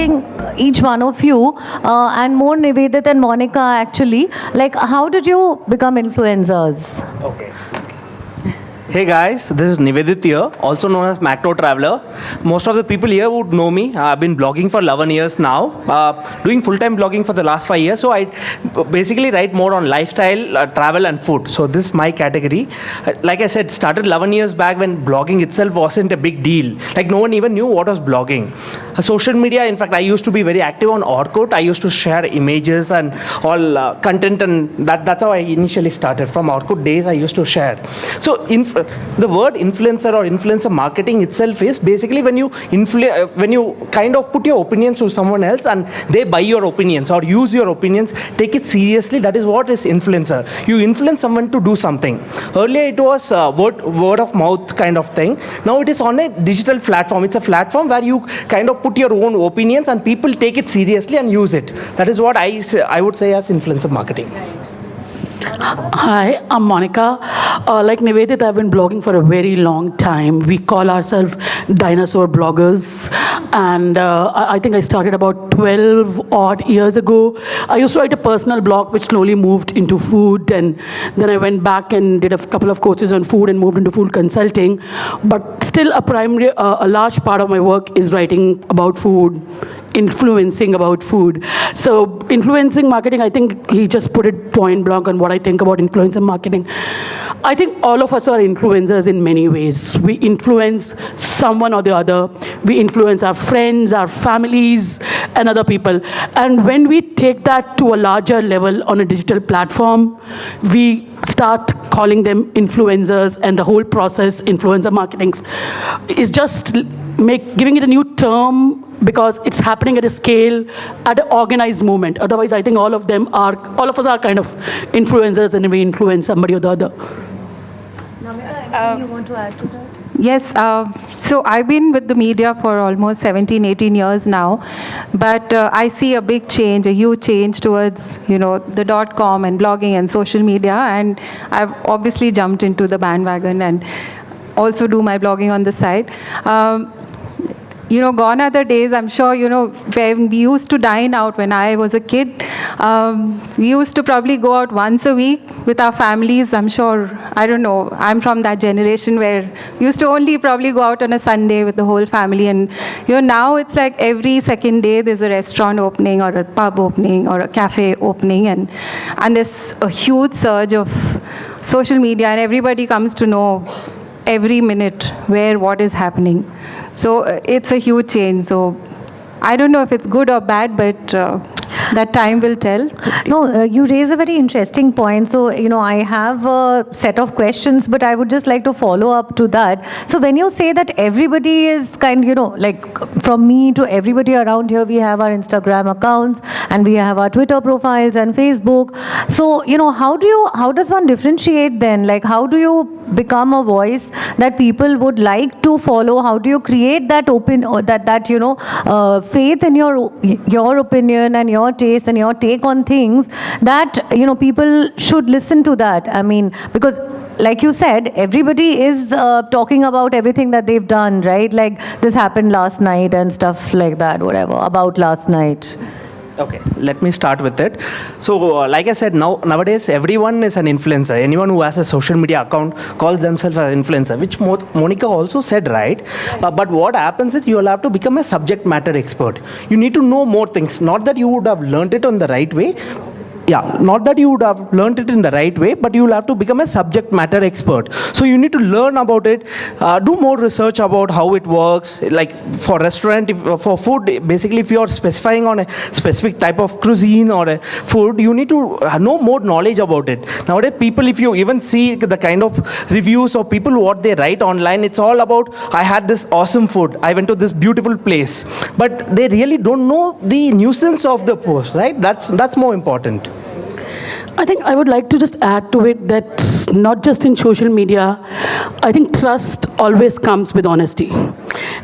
asking each one of you, and more Nivedith and Monika actually, like how did you become influencers? Okay. Hey guys, this is Nivedith here, also known as Macro Traveler. Most of the people here would know me. I've been blogging for 11 years now, doing full-time blogging for the last 5 years. So I basically write more on lifestyle, travel and food. So this is my category. Like I said, started 11 years back when blogging itself wasn't a big deal. Like no one even knew what was blogging. Social media, in fact, I used to be very active on Orkut. I used to share images and all content, and that's how I initially started. From Orkut days, I used to share. So the word influencer or influencer marketing itself is basically when you kind of put your opinions to someone else and they buy your opinions or use your opinions, take it seriously. That is what is influencer. You influence someone to do something. Earlier it was word of mouth kind of thing. Now it is on a digital platform. It's a platform where you kind of put your own opinions and people take it seriously and use it. That is what I would say as influencer marketing. Hi, I'm Monika. Like Nivedith, I've been blogging for a very long time. We call ourselves dinosaur bloggers. And I think I started about 12 odd years ago. I used to write a personal blog which slowly moved into food. And then I went back and did a couple of courses on food and moved into food consulting. But still a large part of my work is writing about food, influencing about food. So influencing marketing, I think he just put it point blank on what I think about influencer marketing. I think all of us are influencers in many ways. We influence someone or the other. We influence our friends, our families, and other people. And when we take that to a larger level on a digital platform, we start calling them influencers, and the whole process, influencer marketing, is just giving it a new term because it's happening at a scale, at an organized movement. Otherwise, I think all of us are kind of influencers, and we influence somebody or the other. Namita, anything you want to add to that? Yes, so I've been with the media for almost 17, 18 years now, but I see a big change, a huge change towards, the .com and blogging and social media, and I've obviously jumped into the bandwagon and also do my blogging on the side. Gone are the days, I'm sure, when we used to dine out when I was a kid. We used to probably go out once a week with our families. I'm sure, I don't know, I'm from that generation where we used to only probably go out on a Sunday with the whole family. And, now it's like every second day there's a restaurant opening or a pub opening or a cafe opening. And there's a huge surge of social media, and everybody comes to know every minute where what is happening. So it's a huge change. So I don't know if it's good or bad, but that time will tell. No, you raise a very interesting point. So, I have a set of questions, but I would just like to follow up to that. So when you say that everybody is like from me to everybody around here, we have our Instagram accounts and we have our Twitter profiles and Facebook. So, how does one differentiate then? Like, how do you become a voice that people would like to follow? How do you create that faith in your opinion and your taste and your take on things that people should listen to that? I mean, because like you said, everybody is talking about everything that they've done, right? Like this happened last night and stuff like that, whatever, about last night. Okay, let me start with it. So, like I said, nowadays everyone is an influencer. Anyone who has a social media account calls themselves an influencer, which Monika also said, right? But what happens is you will have to become a subject matter expert. You need to know more things. Not that you would have learned it on the right way. Not that you would have learned it in the right way, but you will have to become a subject matter expert. So you need to learn about it, do more research about how it works. Like for restaurant, for food, basically if you are specifying on a specific type of cuisine or a food, you need to know more knowledge about it. Nowadays, people, if you even see the kind of reviews of people, what they write online, it's all about, I had this awesome food, I went to this beautiful place. But they really don't know the nuisance of the post, right? That's more important. I think I would like to just add to it that not just in social media, I think trust always comes with honesty.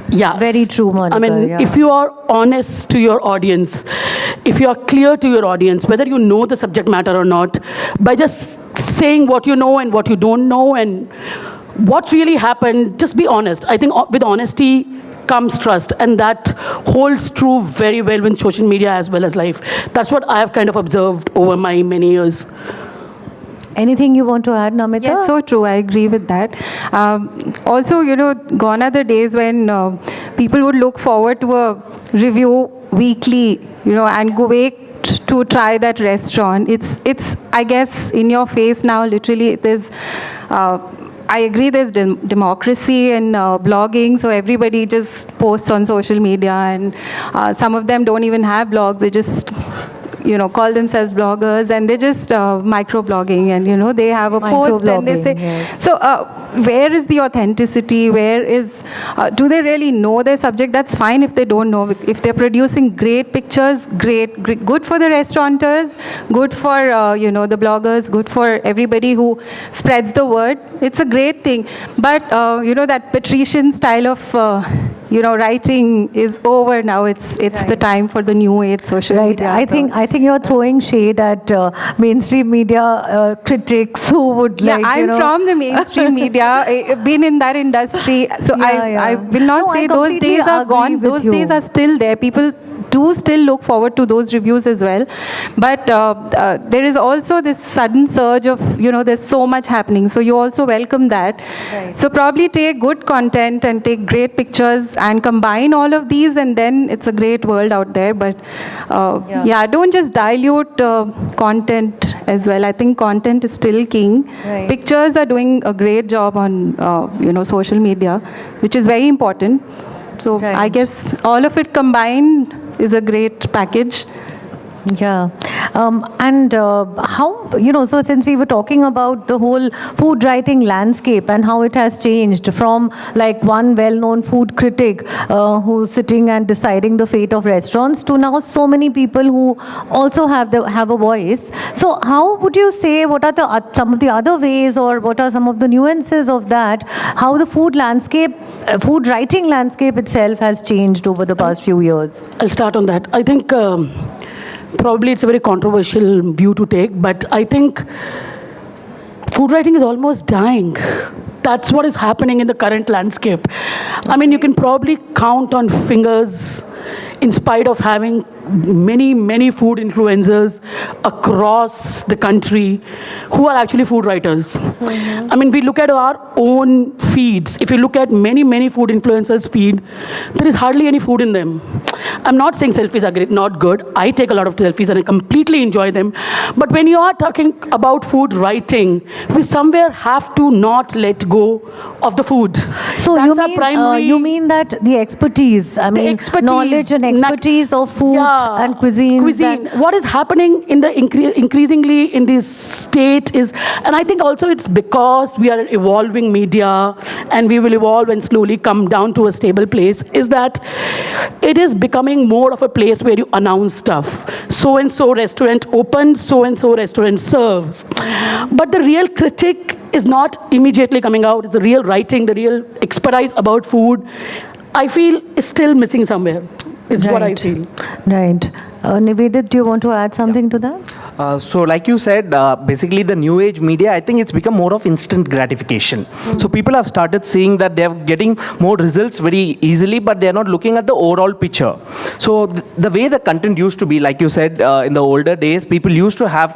Yeah. Very true, Monika. I mean, if you are honest to your audience, if you are clear to your audience, whether you know the subject matter or not, by just saying what you know and what you don't know and what really happened, just be honest. I think with honesty, comes trust. And that holds true very well in social media as well as life. That's what I have kind of observed over my many years. Anything you want to add, Namita? Yes, so true. I agree with that. Also, gone are the days when people would look forward to a review weekly, and go wait to try that restaurant. It's I guess, in your face now, literally. There's, I agree, there's democracy in blogging, so everybody just posts on social media, and some of them don't even have blogs. They just call themselves bloggers, and they're just micro-blogging, and, they have a post and they say, yes. So where is the authenticity? Where is, do they really know their subject? That's fine if they don't know. If they're producing great pictures, great, good for the restaurateurs, good for, the bloggers, good for everybody who spreads the word. It's a great thing. But, that patrician style of, writing is over now. It's Right. the time for the new age social Right. media. I think you're throwing shade at mainstream media critics who would Yeah, like. I'm from the mainstream media. I've been in that industry, so Yeah. I will not No, I say those completely days are agree gone. with Those you. days are still there. People do still look forward to those reviews as well. But there is also this sudden surge of, there's so much happening. So you also welcome that. Right. So probably take good content and take great pictures and combine all of these, and then it's a great world out there. But yeah, don't just dilute content as well. I think content is still king. Right. Pictures are doing a great job on, social media, which is very important. So Right. I guess all of it combined is a great package. Yeah. And how, so since we were talking about the whole food writing landscape and how it has changed from like one well-known food critic who's sitting and deciding the fate of restaurants to now so many people who also have a voice. So how would you say, what are some of the other ways, or what are some of the nuances of that, how the food landscape, food writing landscape itself has changed over the past few years? I'll start on that. I think probably it's a very controversial view to take, but I think food writing is almost dying. That's what is happening in the current landscape. I mean, you can probably count on fingers, in spite of having many food influencers across the country who are actually food writers. I mean, we look at our own feeds. If you look at many food influencers' feed, there is hardly any food in them. I'm not saying selfies are great, not good. I take a lot of selfies and I completely enjoy them. But when you are talking about food writing, we somewhere have to not let go of the food. So That's our primary. you mean that the expertise, I mean, expertise, knowledge and expertise of food and cuisine. What is happening in the increasingly in this state is, and I think also it's because we are an evolving media and we will evolve and slowly come down to a stable place, is that it is becoming more of a place where you announce stuff. So-and-so restaurant opened, so-and-so restaurant serves. But the real critic is not immediately coming out. It's the real writing, the real expertise about food, I feel is still missing somewhere, is what I feel. Right. Nivedith, do you want to add something to that? So like you said, basically the new age media, I think it's become more of instant gratification. So people have started seeing that they're getting more results very easily, but they're not looking at the overall picture. So the way the content used to be, like you said, in the older days, people used to have,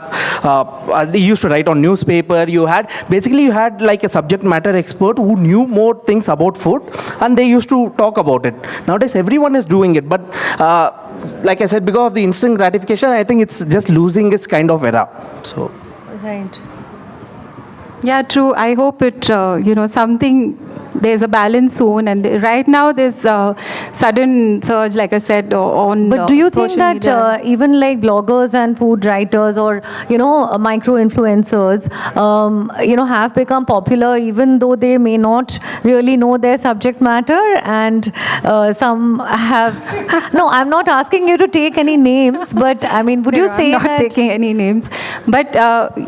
they used to write on newspaper. You had like a subject matter expert who knew more things about food, and they used to talk about it. Nowadays, everyone is doing it, but like I said, because of the instant gratification, I think it's just losing its kind of era. So. Right. Yeah, true. I hope it, there's a balance soon. And right now there's a sudden surge, like I said, on But do you think social that media. even like bloggers and food writers or, micro-influencers, have become popular even though they may not really know their subject matter, and some have... No, I'm not asking you to take any names, but I mean, would you say I'm not that... taking any names, but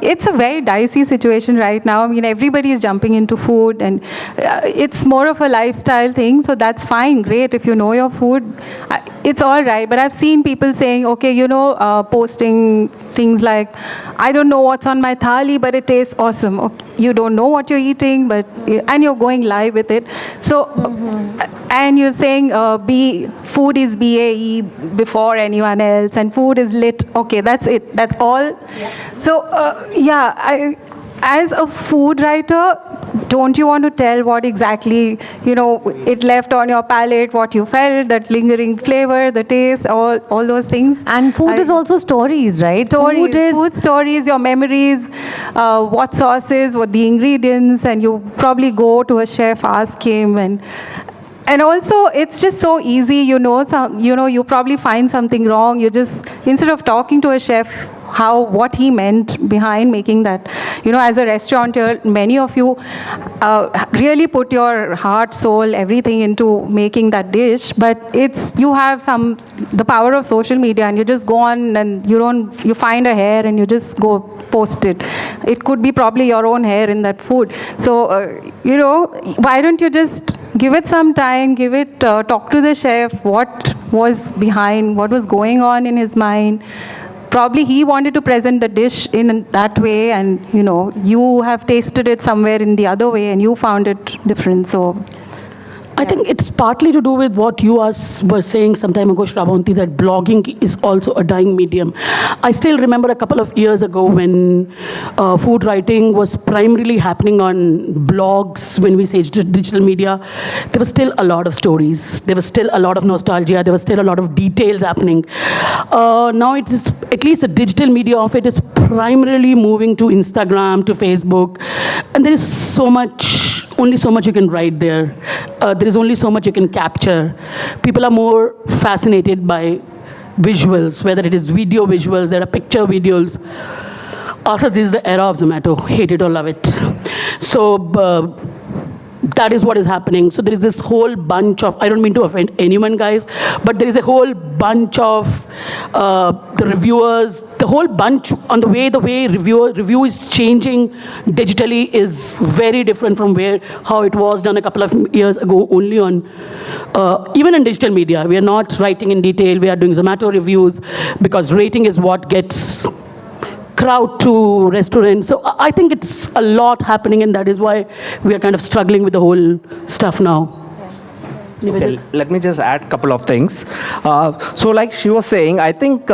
it's a very dicey situation right now. I mean, everybody is jumping into food, and it's more of a lifestyle thing, so that's fine, great. If you know your food, it's all right. But I've seen people saying, okay, posting things like, I don't know what's on my thali, but it tastes awesome. Okay, you don't know what you're eating, and you're going live with it. So, and you're saying food is BAE before anyone else, and food is lit. Okay, that's it. That's all. Yeah. So, as a food writer, don't you want to tell what exactly, it left on your palate, what you felt, that lingering flavor, the taste, all those things? And food is also stories, right? Food stories, your memories, what sauces, what the ingredients, and you probably go to a chef, ask him, and also, it's just so easy, you probably find something wrong. You just, instead of talking to a chef, what he meant behind making that. As a restaurateur, many of you really put your heart, soul, everything into making that dish, but you have the power of social media, and you just go on and you find a hair and you just go post it. It could be probably your own hair in that food. So, why don't you just give it some time, talk to the chef, what was behind, what was going on in his mind. Probably he wanted to present the dish in that way, and you have tasted it somewhere in the other way and you found it different. So I think it's partly to do with what you were saying some time ago, Shrabonti, that blogging is also a dying medium. I still remember a couple of years ago when food writing was primarily happening on blogs, when we say digital media. There was still a lot of stories. There was still a lot of nostalgia. There was still a lot of details happening. Now it is, at least the digital media of it is primarily moving to Instagram, to Facebook. And there is only so much you can write there. There is only so much you can capture. People are more fascinated by visuals, whether it is video visuals, there are picture videos. Also, this is the era of Zomato, hate it or love it. So that is what is happening. So there is this whole bunch of, I don't mean to offend anyone, guys, but there is a whole bunch of the reviewers, the whole bunch on the way review is changing digitally is very different from how it was done a couple of years ago, only on, even in digital media. We are not writing in detail, we are doing Zomato reviews because rating is what gets crowd to restaurants. So I think it's a lot happening, and that is why we are kind of struggling with the whole stuff now. Okay, let me just add a couple of things. So like she was saying, I think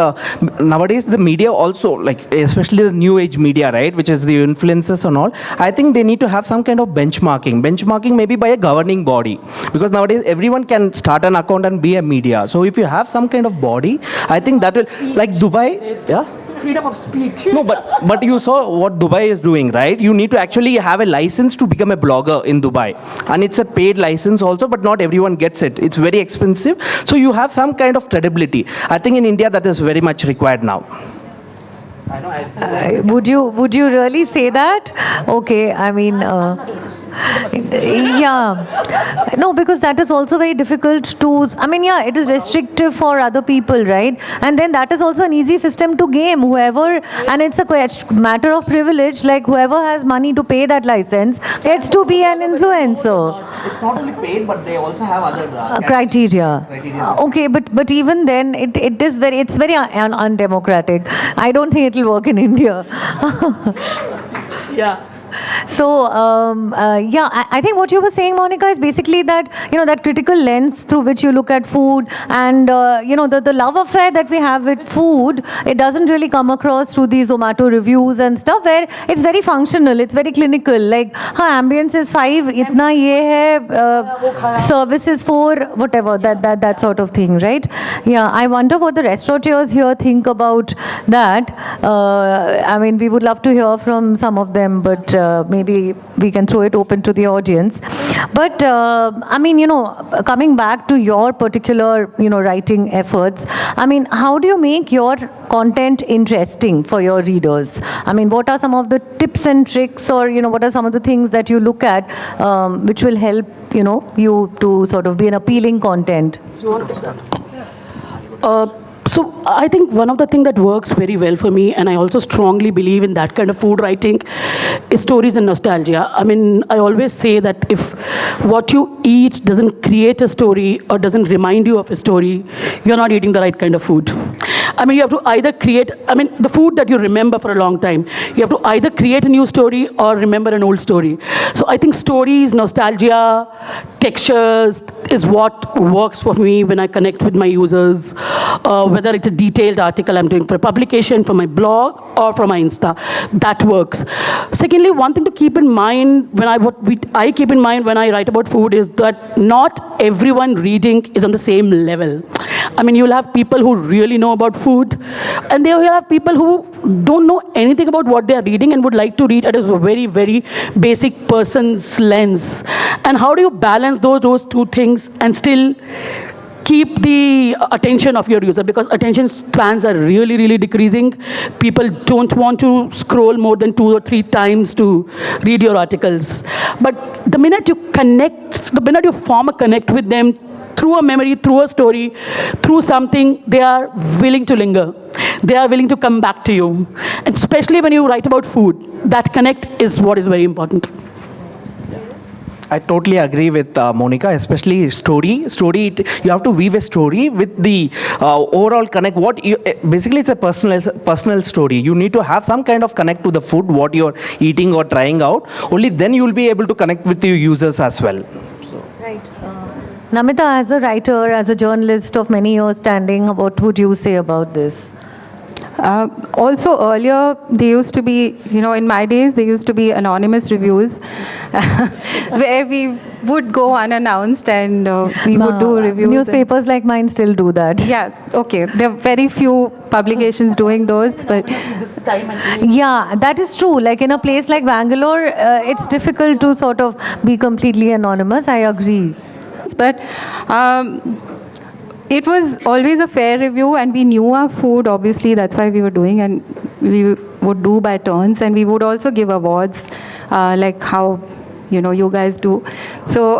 nowadays the media also, like especially the new age media, right, which is the influencers and all, I think they need to have some kind of benchmarking maybe by a governing body, because nowadays everyone can start an account and be a media. So if you have some kind of body, I think that will, like Dubai, yeah? Freedom of speech. No, but you saw what Dubai is doing, right? You need to actually have a license to become a blogger in Dubai. And it's a paid license also, but not everyone gets it. It's very expensive. So you have some kind of credibility. I think in India that is very much required now. Would you really say that? Okay, I mean, yeah. No, because that is also very difficult to, I mean, yeah, it is restrictive for other people, right? And then that is also an easy system to game. And it's a matter of privilege, like whoever has money to pay that license gets to be an influencer. It's not only paid, but they also have other criteria. Okay, but even then, it's very undemocratic. I don't think it will work in India. Yeah. So, I think what you were saying, Monika, is basically that, that critical lens through which you look at food, and, the love affair that we have with food, it doesn't really come across through these Zomato reviews and stuff, where it's very functional, it's very clinical, like, ambience is 5, itna ye hai, service is 4, whatever, that sort of thing, right? Yeah, I wonder what the restaurateurs here think about that. I mean, we would love to hear from some of them, but maybe we can throw it open to the audience. But I mean, coming back to your particular, writing efforts, I mean, how do you make your content interesting for your readers? I mean, what are some of the tips and tricks, or, what are some of the things that you look at which will help, you to sort of be an appealing content? So I think one of the things that works very well for me, and I also strongly believe in that kind of food writing, is stories and nostalgia. I mean, I always say that if what you eat doesn't create a story or doesn't remind you of a story, you're not eating the right kind of food. I mean, you have to either create, I mean, the food that you remember for a long time, you have to either create a new story or remember an old story. So I think stories, nostalgia, textures is what works for me when I connect with my users, whether it's a detailed article I'm doing for a publication, for my blog, or for my Insta. That works. Secondly, one thing to keep in mind when I keep in mind when I write about food is that not everyone reading is on the same level. I mean, you'll have people who really know about food, and then you'll have people who don't know anything about what they are reading and would like to read at a very, very basic person's lens. And how do you balance those two things and still keep the attention of your user? Because attention spans are really, really decreasing. People don't want to scroll more than 2 or 3 times to read your articles. But the minute you form a connect with them, through a memory, through a story, through something, they are willing to linger. They are willing to come back to you. And especially when you write about food, that connect is what is very important. I totally agree with Monika, especially story. You have to weave a story with the overall connect. Basically, it's a personal story. You need to have some kind of connect to the food, what you're eating or trying out. Only then you will be able to connect with your users as well. Right. Namita, as a writer, as a journalist of many years standing, what would you say about this? Also earlier, there used to be, in my days, there used to be anonymous reviews where we would go unannounced and we would do reviews. Newspapers like mine still do that. Yeah, okay. There are very few publications doing those, but yeah, that is true. Like in a place like Bangalore, it's difficult to sort of be completely anonymous. I agree. But it was always a fair review, and we knew our food, obviously, that's why we were doing, and we would do by turns, and we would also give awards, like how, you guys do. So,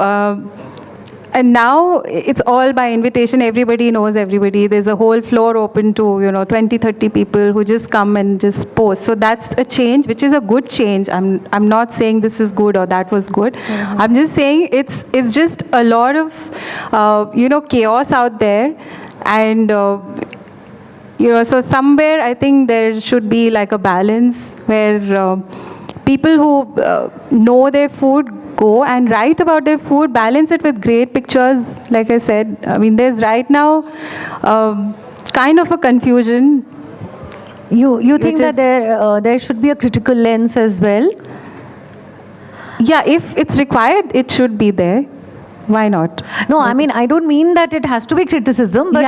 and now it's all by invitation. Everybody knows everybody. There's a whole floor open to, 20, 30 people who just come and just post. So that's a change, which is a good change. I'm not saying this is good or that was good. Mm-hmm. I'm just saying it's just a lot of, chaos out there. And, so somewhere I think there should be like a balance where people who know their food go and write about their food, balance it with great pictures. Like I said, I mean, there's right now kind of a confusion. You think that there should be a critical lens as well? Yeah, if it's required, it should be there. Why not? No, I mean, I don't mean that it has to be criticism, but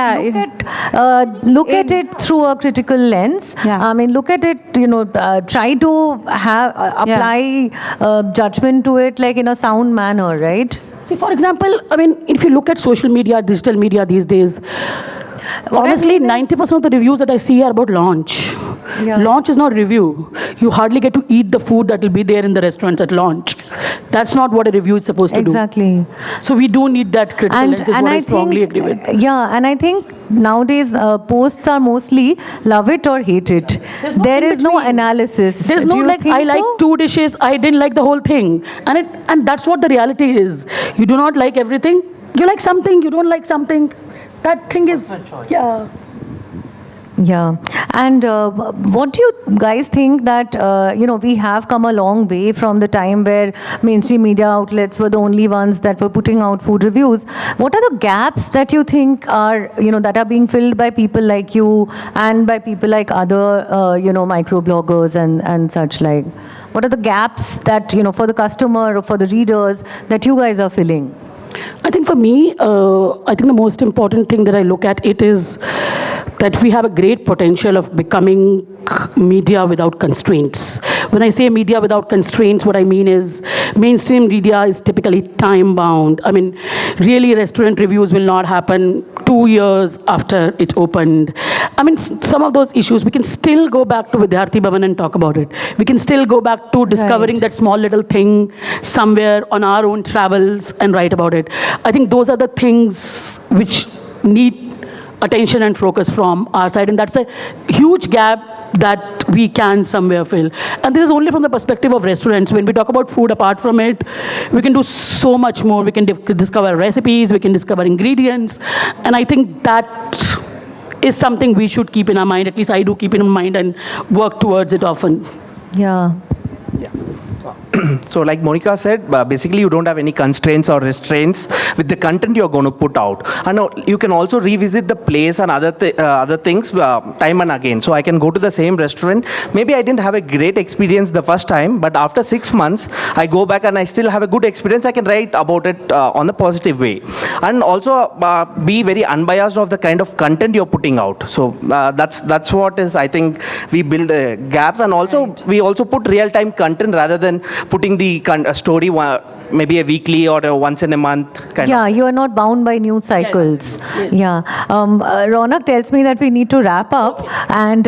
look at it through a critical lens. Yeah. I mean, look at it, try to apply judgment to it like in a sound manner, right? See, for example, I mean, if you look at social media, digital media these days, honestly, 90% of the reviews that I see are about launch. Yeah. Launch is not review. You hardly get to eat the food that will be there in the restaurants at launch. That's not what a review is supposed to do. Exactly. So we do need that critical lens, is what I strongly agree with. Yeah, and I think nowadays posts are mostly love it or hate it. There is no analysis. There's no like, I like 2 dishes, I didn't like the whole thing. And that's what the reality is. You do not like everything. You like something, you don't like something. That thing is, yeah. Yeah. And what do you guys think that, we have come a long way from the time where mainstream media outlets were the only ones that were putting out food reviews? What are the gaps that you think are, that are being filled by people like you and by people like other, microbloggers and such like? What are the gaps that, for the customer or for the readers that you guys are filling? I think for me, I think the most important thing that I look at it is that we have a great potential of becoming media without constraints. When I say media without constraints, what I mean is mainstream media is typically time-bound. I mean, really restaurant reviews will not happen 2 years after it opened. I mean, some of those issues, we can still go back to Vidyarthi Bhavan and talk about it. We can still go back to discovering that small little thing somewhere on our own travels and write about it. I think those are the things which need attention and focus from our side, and that's a huge gap that we can somewhere fill. And this is only from the perspective of restaurants. When we talk about food, apart from it, we can do so much more. We can discover recipes, we can discover ingredients, and I think that is something we should keep in our mind. At least I do keep it in mind and work towards it often. Yeah. So like Monika said, basically you don't have any constraints or restraints with the content you're going to put out. And you can also revisit the place and other things time and again. So I can go to the same restaurant. Maybe I didn't have a great experience the first time, but after 6 months, I go back and I still have a good experience. I can write about it on a positive way. And also be very unbiased of the kind of content you're putting out. So that's what is, I think, we build gaps. And also, we also put real-time content rather than putting the story maybe a weekly or a once in a month kind of. Yeah, you are not bound by news cycles. Yes. Yeah. Ronak tells me that we need to wrap up. Okay. And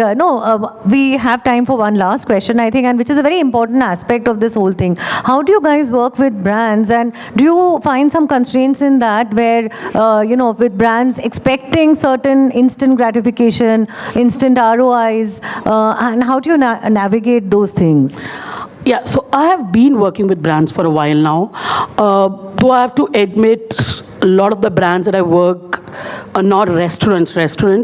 we have time for one last question, I think, and which is a very important aspect of this whole thing. How do you guys work with brands? And do you find some constraints in that where, with brands expecting certain instant gratification, instant ROIs, and how do you navigate those things? Yeah, so I have been working with brands for a while now. Though I have to admit, a lot of the brands that I work are not restaurants.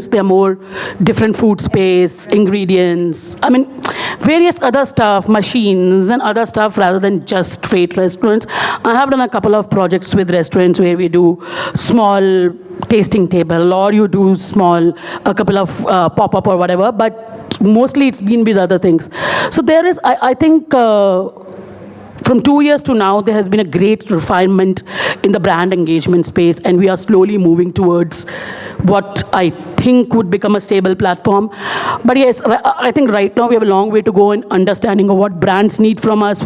They're more different food space, ingredients, I mean, various other stuff, machines and other stuff rather than just straight restaurants. I have done a couple of projects with restaurants where we do small tasting table, or you do a couple of pop-up or whatever, but mostly it's been with other things. So there is, I think, from 2 years to now, there has been a great refinement in the brand engagement space, and we are slowly moving towards what I think would become a stable platform. But yes, I think right now we have a long way to go in understanding of what brands need from us,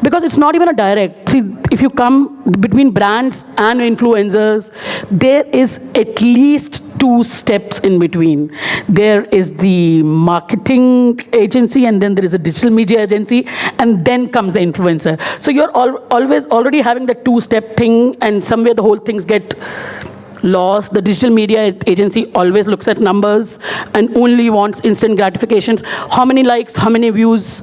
because it's not even a direct. See, if you come between brands and influencers, there is at least 2 steps in between. There is the marketing agency, and then there is a digital media agency, and then comes the influencer. So you're always already having the 2-step thing, and somewhere the whole things get lost. The digital media agency always looks at numbers and only wants instant gratifications. How many likes, how many views?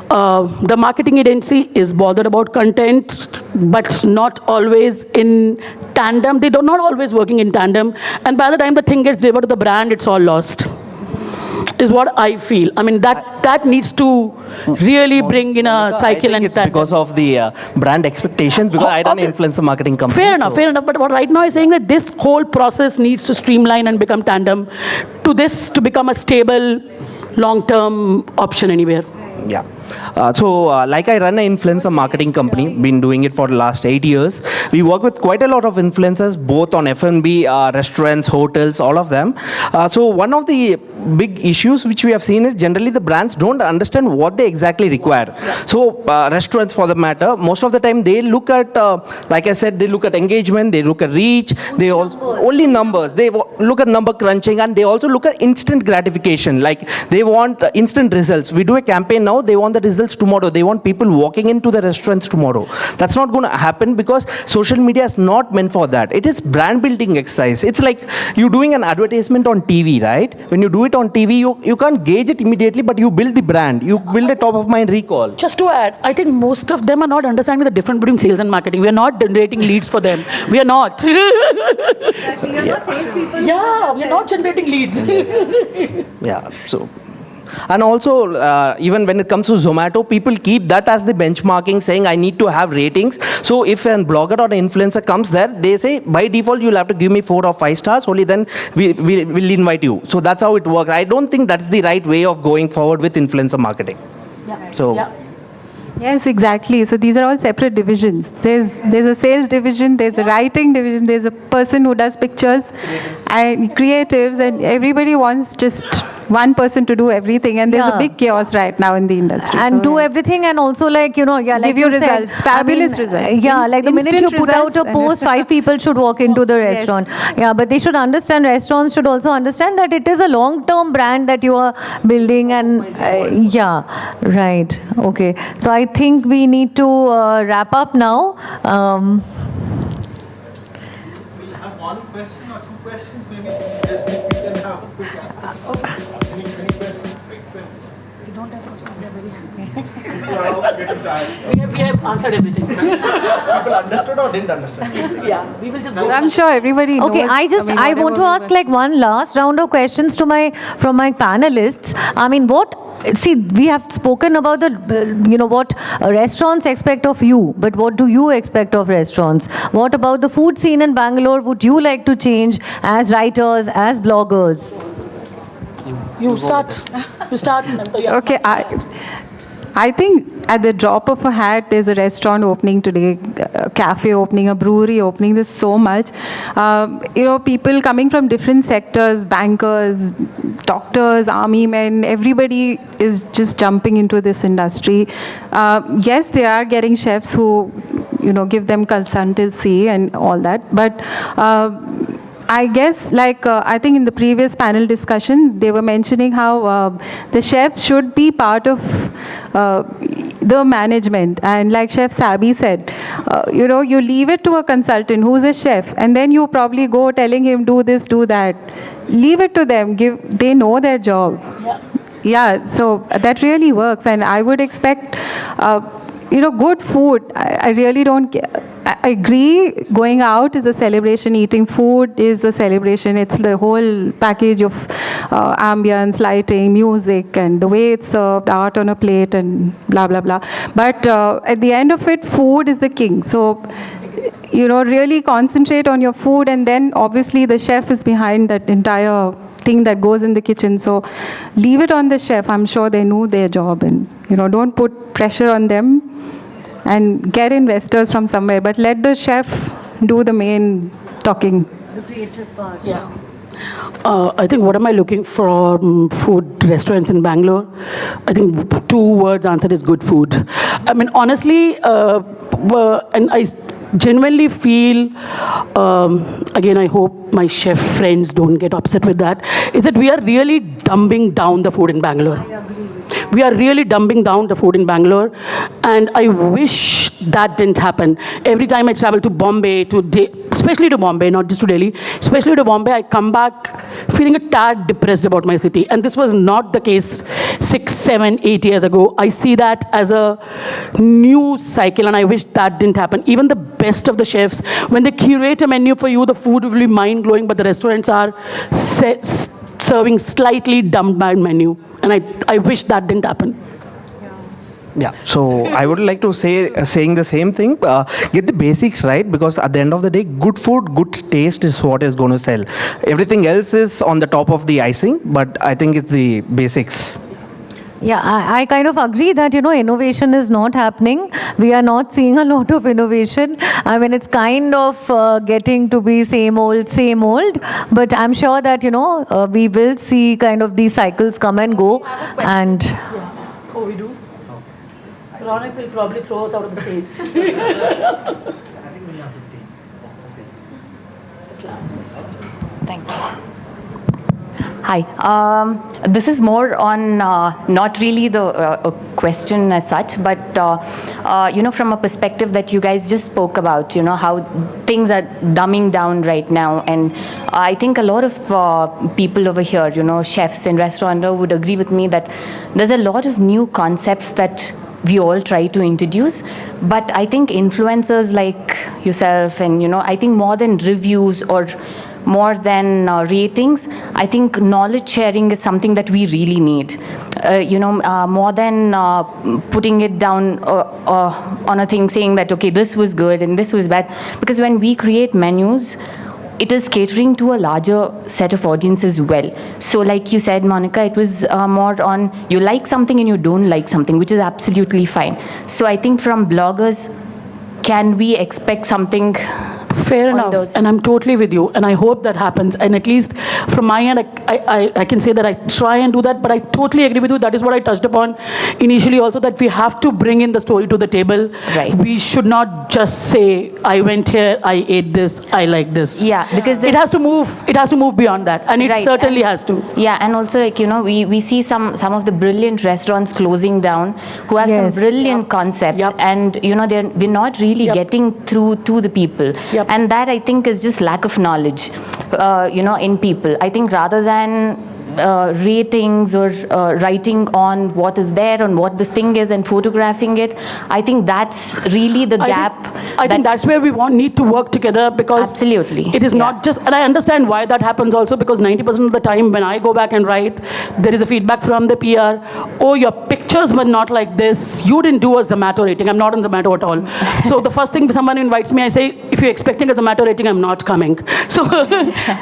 The marketing agency is bothered about content, but not always in tandem. They're not always working in tandem. And by the time the thing gets delivered to the brand, it's all lost, is what I feel. I mean, that needs to really bring in a cycle. And it's because of the brand expectations, because I run an influencer marketing company. Fair enough. But what right now is saying that this whole process needs to streamline and become tandem to become a stable, long-term option anywhere. Yeah. Like I run an influencer marketing company, been doing it for the last 8 years. We work with quite a lot of influencers, both on F&B, restaurants, hotels, all of them. So one of the big issues which we have seen is generally the brands don't understand what they exactly require. So restaurants, for the matter, most of the time they look at, like I said, they look at engagement, they look at reach, they only numbers. They look at number crunching, and they also look at instant gratification. Like they want instant results. We do a campaign now, they want the results tomorrow. They want people walking into the restaurants tomorrow. That's not going to happen because social media is not meant for that. It is brand building exercise. It's like you doing an advertisement on TV, right? When you do it on TV, you can't gauge it immediately, but you build the brand. You build a top of mind recall. Just to add, I think most of them are not understanding the difference between sales and marketing. We are not generating leads for them. We are not. We are not salespeople. Yeah, we are not generating leads. Yeah, so. And also, even when it comes to Zomato, people keep that as the benchmarking, saying I need to have ratings. So if a blogger or an influencer comes there, they say, by default, you'll have to give me 4 or 5 stars, only then we'll invite you. So that's how it works. I don't think that's the right way of going forward with influencer marketing. Yeah. So. Yeah. Yes, exactly. So these are all separate divisions. There's a sales division, there's a writing division, there's a person who does pictures and creatives, and everybody wants just one person to do everything, and there's a big chaos right now in the industry. And so do everything, and also like, like give you said, results, fabulous results. Yeah, like the minute you put out a results, post, 5 people should walk into the Yes. restaurant. Yeah, but they should understand, restaurants should also understand that it is a long-term brand that you are building, and yeah, right. Okay. So I think we need to wrap up now. one question or two questions, maybe just if we can have a quick answer. Any questions? Quick questions. We don't have questions, we are very happy. So I also getting tired. We have answered everything. People understood or didn't understand? Yeah, we will just go. I'm sure everybody knows. Okay, I want to whatever we ask were- like one last round of questions to from my panelists. I mean, see, we have spoken about what restaurants expect of you, but what do you expect of restaurants? What about the food scene in Bangalore would you like to change as writers, as bloggers? You start. You start. Namita, yeah. Okay, I think at the drop of a hat, there's a restaurant opening today, a cafe opening, a brewery opening. There's so much. People coming from different sectors, bankers, doctors, army men, everybody is just jumping into this industry. Yes, they are getting chefs who, give them consultancy and all that. But I guess, I think in the previous panel discussion, they were mentioning how the chef should be part of the management. And like Chef Sabi said, you leave it to a consultant who's a chef, and then you probably go telling him, do this, do that. Leave it to them. They know their job. Yeah, so that really works. And I would expect, good food. I really don't care. I agree, going out is a celebration, eating food is a celebration. It's the whole package of ambience, lighting, music, and the way it's served, art on a plate, and blah, blah, blah. But at the end of it, food is the king. So, really concentrate on your food, and then obviously the chef is behind that entire thing that goes in the kitchen. So leave it on the chef. I'm sure they know their job, and, don't put pressure on them. And get investors from somewhere, but let the chef do the main talking. The creative part. Yeah. I think what am I looking for food restaurants in Bangalore? I think two words answer is good food. I mean, honestly, and I genuinely feel, again, I hope my chef friends don't get upset with that, is that we are really dumbing down the food in Bangalore. We are really dumbing down the food in Bangalore, and I wish that didn't happen. Every time I travel to Bombay, especially to Bombay, not just to Delhi, especially to Bombay, I come back feeling a tad depressed about my city. And this was not the case 6, 7, 8 years ago. I see that as a new cycle, and I wish that didn't happen. Even the best of the chefs, when they curate a menu for you, the food will be mind-blowing, but the restaurants are serving slightly dumbed down menu. And I wish that didn't happen. Yeah, so I would like to saying the same thing. Get the basics right, because at the end of the day, good food, good taste is what is going to sell. Everything else is on the top of the icing, but I think it's the basics. Yeah, I kind of agree that, innovation is not happening. We are not seeing a lot of innovation. I mean, it's kind of getting to be same old. But I'm sure that, we will see kind of these cycles come and go. And Yeah. Oh, we do? Ronak will probably throw us out of the stage. Thank you. Hi. This is more on not really the question as such, but from a perspective that you guys just spoke about, how things are dumbing down right now, and I think a lot of people over here, chefs and restaurateurs would agree with me that there's a lot of new concepts that we all try to introduce, but I think influencers like yourself and, I think more than reviews or more than ratings, I think knowledge sharing is something that we really need. More than putting it down on a thing saying that, okay, this was good and this was bad. Because when we create menus, it is catering to a larger set of audience as well. So like you said, Monika, it was more on you like something and you don't like something, which is absolutely fine. So I think from bloggers, can we expect something? Fair enough, and I'm totally with you, and I hope that happens. And at least from my end, I can say that I try and do that, but I totally agree with you. That is what I touched upon initially also, that we have to bring in the story to the table. Right. We should not just say, I went here, I ate this, I like this. Yeah, because it has to move beyond that, and it right, certainly has to. Yeah, and also we see some of the brilliant restaurants closing down who have some brilliant concepts, and we're not really getting through to the people. And and that I think is just lack of knowledge, in people. I think rather than ratings or writing on what is there, on what this thing is, and photographing it, I think that's really the gap. I think that's where we need to work together, because Absolutely. it is not just, and I understand why that happens also, because 90% of the time when I go back and write, there is a feedback from the PR, oh, your pictures were not like this, you didn't do a Zomato rating. I'm not on Zomato at all. So the first thing someone invites me, I say, if you're expecting a Zomato rating, I'm not coming. So,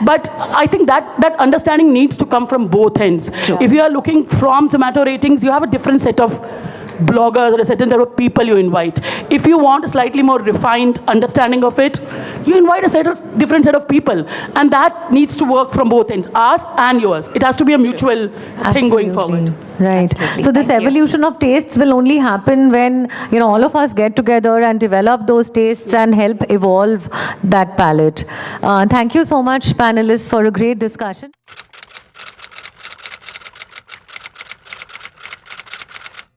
but I think that understanding needs to come from both ends. True. If you are looking from Zomato ratings, you have a different set of bloggers or a certain type of people you invite. If you want a slightly more refined understanding of it, you invite a different set of people. And that needs to work from both ends, ours and yours. It has to be a mutual thing going forward. Right. Absolutely. So this Thank you. evolution of tastes will only happen when, all of us get together and develop those tastes and help evolve that palette. Thank you so much, panelists, for a great discussion.